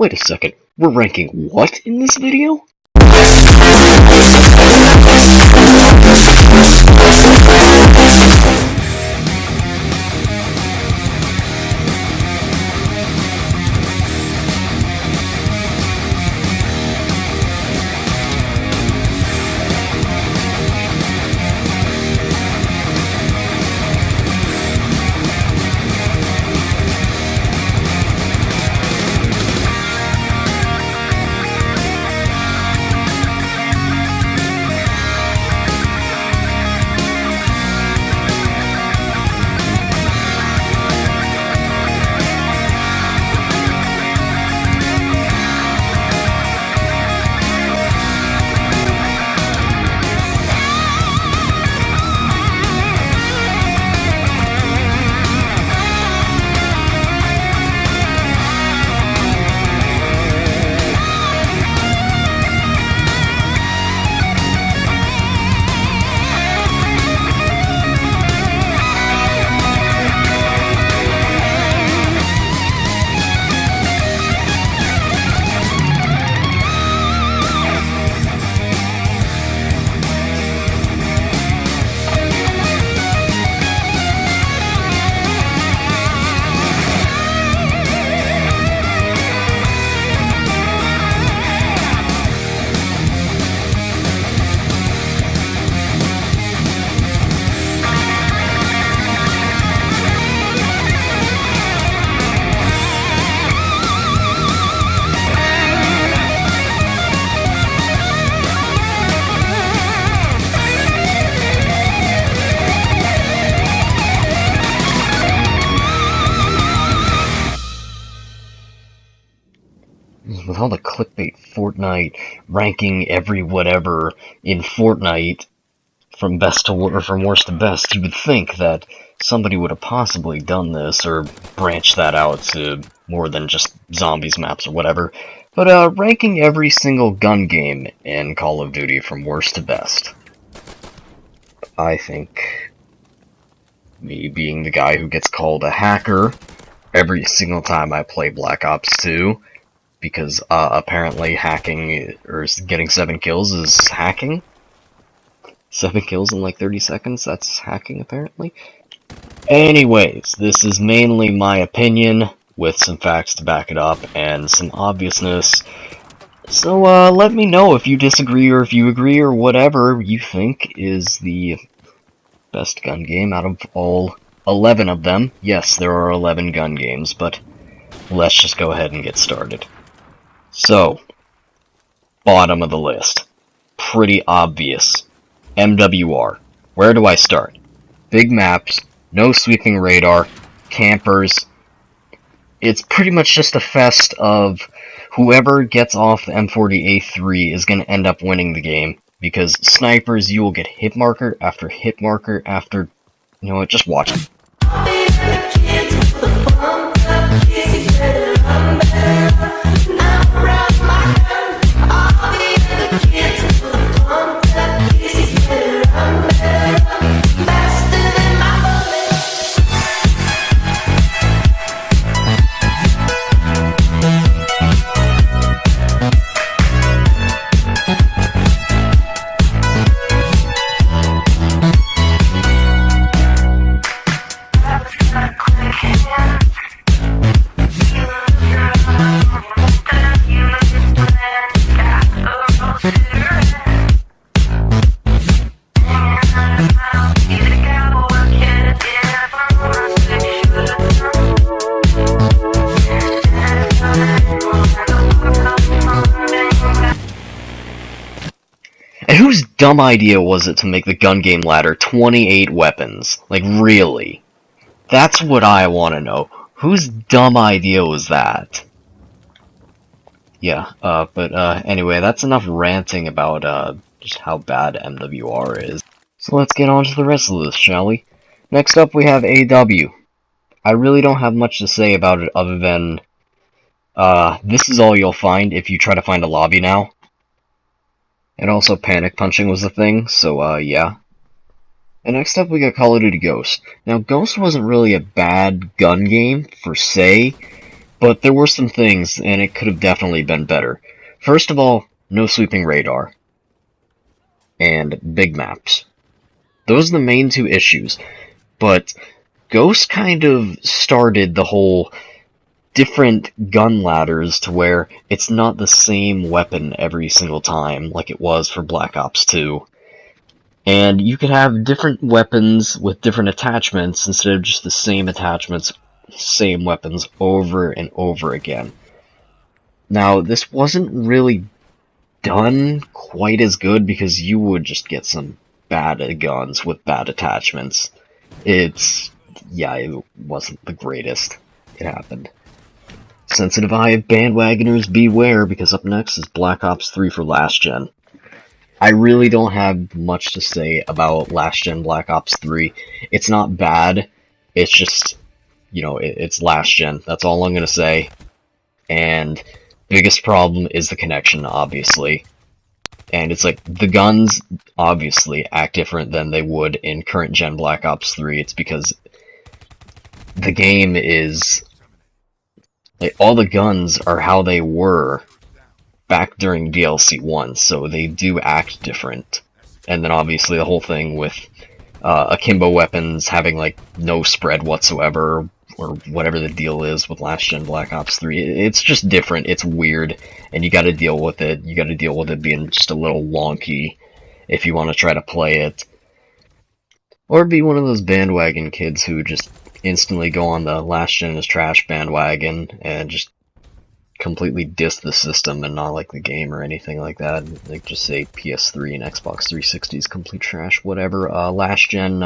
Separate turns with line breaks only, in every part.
Wait a second, we're ranking what in this video? With all the clickbait Fortnite ranking every whatever in Fortnite from from worst to best, you would think that somebody would have possibly done this or branched that out to more than just zombies maps or whatever. But ranking every single gun game in Call of Duty from worst to best. I think me being the guy who gets called a hacker every single time I play Black Ops 2, because apparently hacking, or getting 7 kills is hacking. 7 kills in like 30 seconds, that's hacking apparently. Anyways, this is mainly my opinion, with some facts to back it up, and some obviousness. So let me know if you disagree, or if you agree, or whatever you think is the best gun game out of all 11 of them. Yes, there are 11 gun games, but let's just go ahead and get started. So, bottom of the list. Pretty obvious. MWR. Where do I start? Big maps, no sweeping radar, campers. It's pretty much just a fest of whoever gets off the M40A3 is going to end up winning the game. Because snipers, you will get hit marker after hit marker after... You know what, just watch it. And whose dumb idea was it to make the gun game ladder 28 weapons? Like, really? That's what I want to know. Whose dumb idea was that? Yeah, anyway, that's enough ranting about, just how bad MWR is. So let's get on to the rest of this, shall we? Next up, we have AW. I really don't have much to say about it other than, this is all you'll find if you try to find a lobby now. And also panic punching was a thing, so yeah. And next up we got Call of Duty Ghost. Now Ghost wasn't really a bad gun game, per se, But there were some things, and it could have definitely been better. First of all, no sweeping radar. And big maps. Those are the main two issues. But Ghost kind of started the whole different gun ladders to where it's not the same weapon every single time like it was for Black Ops 2. And you could have different weapons with different attachments instead of just the same attachments, same weapons over and over again. Now, this wasn't really done quite as good because you would just get some bad guns with bad attachments. It wasn't the greatest. It happened. Sensitive eye of bandwagoners, beware, because up next is Black Ops 3 for last gen. I really don't have much to say about last gen Black Ops 3. It's not bad, it's just, it's last gen. That's all I'm gonna say. And biggest problem is the connection, obviously. And it's like, the guns obviously act different than they would in current gen Black Ops 3. It's because the game is, like, all the guns are how they were back during DLC 1, so they do act different. And then obviously the whole thing with akimbo weapons having, like, no spread whatsoever, or whatever the deal is with last gen Black Ops 3. It's just different, it's weird, and you gotta deal with it. You gotta deal with it being just a little wonky if you want to try to play it. Or be one of those bandwagon kids who just instantly go on the last gen is trash bandwagon and just completely diss the system and not like the game or anything like that. Like, just say PS3 and Xbox 360 is complete trash, whatever. Last gen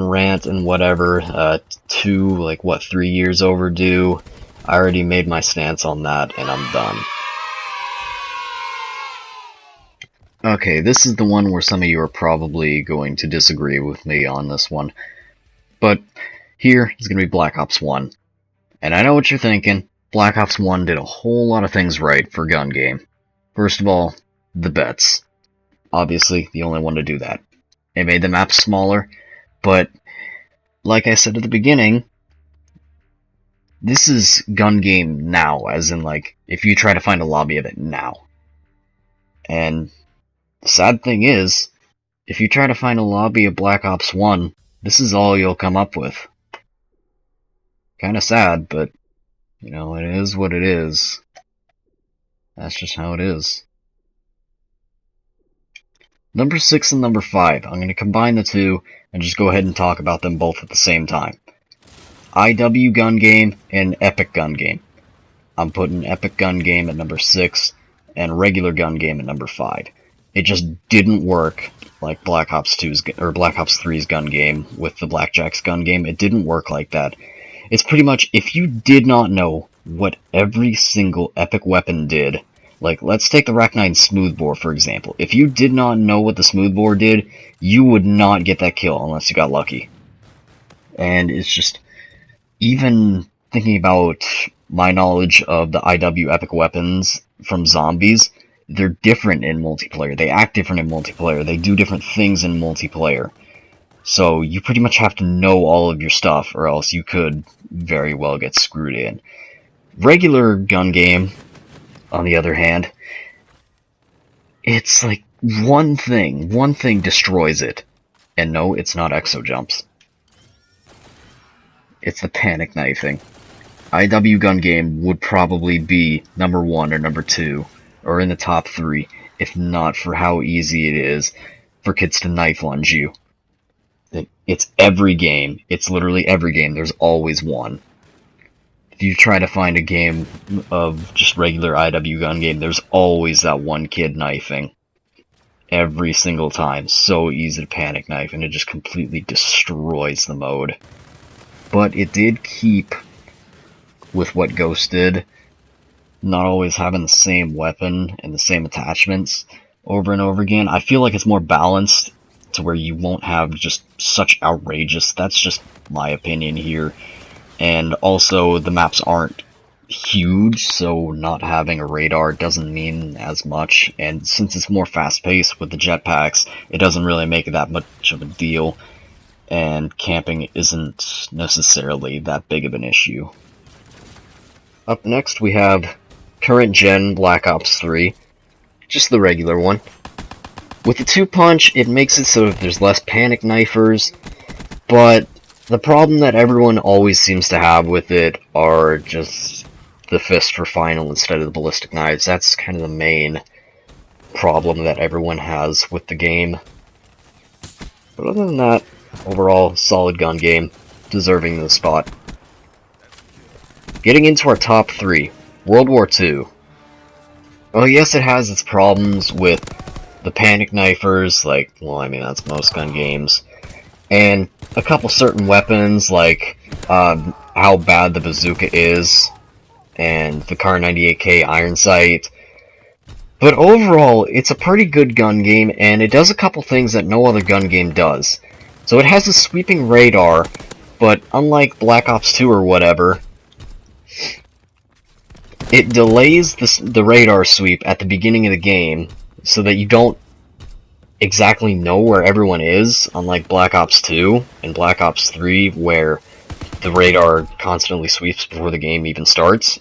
rant and whatever. 3 years overdue. I already made my stance on that, and I'm done. Okay, this is the one where some of you are probably going to disagree with me on this one. But here is going to be Black Ops 1. And I know what you're thinking. Black Ops 1 did a whole lot of things right for gun game. First of all, the bets. Obviously, the only one to do that. It made the map smaller, but like I said at the beginning, this is gun game now, as in, like, if you try to find a lobby of it now. And the sad thing is, if you try to find a lobby of Black Ops 1, this is all you'll come up with. Kinda sad, but, it is what it is. That's just how it is. Number 6 and number 5. I'm going to combine the two and just go ahead and talk about them both at the same time. IW gun game and epic gun game. I'm putting epic gun game at number 6 and regular gun game at number 5. It just didn't work like Black Ops 2's or Black Ops 3's gun game with the Blackjack's gun game. It didn't work like that. It's pretty much, if you did not know what every single epic weapon did, like, let's take the Rack-9 smoothbore, for example. If you did not know what the smoothbore did, you would not get that kill unless you got lucky. And it's just, even thinking about my knowledge of the IW epic weapons from zombies, they're different in multiplayer. They act different in multiplayer. They do different things in multiplayer. So you pretty much have to know all of your stuff, or else you could very well get screwed in. Regular gun game, on the other hand, it's like one thing destroys it. And no, it's not exo jumps. It's the panic knifing. IW gun game would probably be number 1 or number 2, or in the top 3, if not for how easy it is for kids to knife lunge you. It's every game. It's literally every game. There's always one. If you try to find a game of just regular IW gun game, there's always that one kid knifing. Every single time. So easy to panic knife, and it just completely destroys the mode. But it did keep with what Ghost did, not always having the same weapon and the same attachments over and over again. I feel like it's more balanced to where you won't have just such outrageous, that's just my opinion here. And also, the maps aren't huge, so not having a radar doesn't mean as much, and since it's more fast-paced with the jetpacks, it doesn't really make it that much of a deal. and camping isn't necessarily that big of an issue. Up next we have current gen Black Ops 3, just the regular one. With the 2-punch, it makes it so that there's less panic knifers, but the problem that everyone always seems to have with it are just the fist for final instead of the ballistic knives. That's kind of the main problem that everyone has with the game. But other than that, overall, solid gun game, deserving the spot. Getting into our top 3, World War II. Well, yes, it has its problems with the panic knifers, like, well, I mean, that's most gun games, and a couple certain weapons, like how bad the bazooka is, and the Kar 98K iron sight. But overall, it's a pretty good gun game, and it does a couple things that no other gun game does. So it has a sweeping radar, but unlike Black Ops 2 or whatever, it delays the radar sweep at the beginning of the game, so that you don't exactly know where everyone is, unlike Black Ops 2 and Black Ops 3, where the radar constantly sweeps before the game even starts.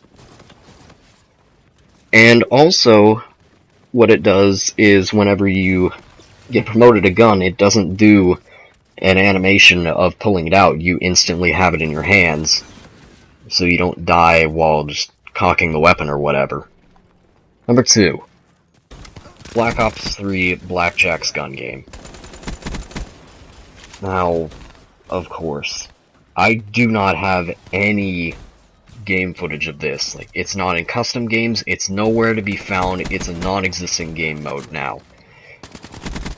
And also, what it does is whenever you get promoted a gun, it doesn't do an animation of pulling it out. You instantly have it in your hands, so you don't die while just cocking the weapon or whatever. Number 2. Black Ops 3 Blackjack's gun game. Now, of course, I do not have any game footage of this. Like, it's not in custom games, it's nowhere to be found, it's a non-existent game mode now.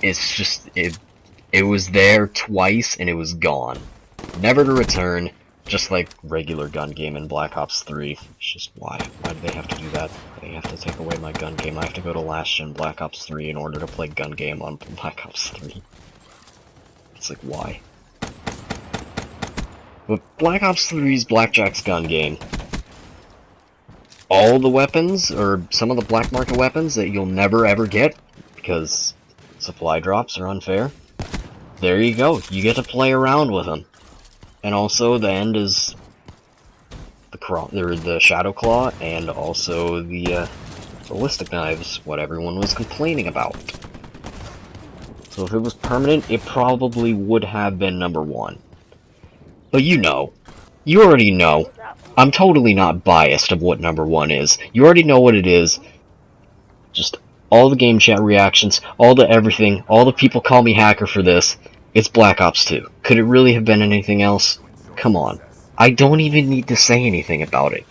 It's just, it was there twice and it was gone. Never to return, just like regular gun game in Black Ops 3. It's just, why? Why do they have to do that? They have to take away my gun game. I have to go to last gen Black Ops 3 in order to play gun game on Black Ops 3. It's like, why? But Black Ops 3's Blackjack's gun game, all the weapons, or some of the black market weapons that you'll never ever get, because supply drops are unfair, there you go, you get to play around with them. And also, the end is the Shadow Claw, and also the ballistic knives, what everyone was complaining about. So if it was permanent, it probably would have been number 1. But you already know, I'm totally not biased of what number 1 is. You already know what it is. Just all the game chat reactions, all the everything, all the people call me hacker for this. It's Black Ops 2. Could it really have been anything else? Come on. I don't even need to say anything about it.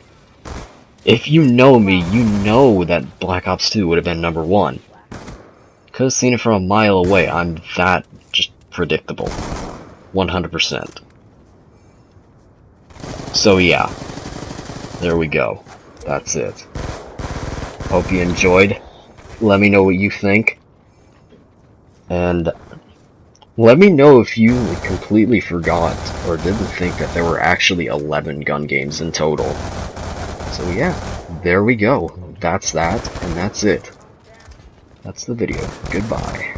If you know me, you know that Black Ops 2 would have been number 1. Could have seen it from a mile away. I'm that just predictable. 100%. So yeah. There we go. That's it. Hope you enjoyed. Let me know what you think. And let me know if you completely forgot or didn't think that there were actually 11 gun games in total. So yeah, there we go. That's that, and that's it. That's the video. Goodbye.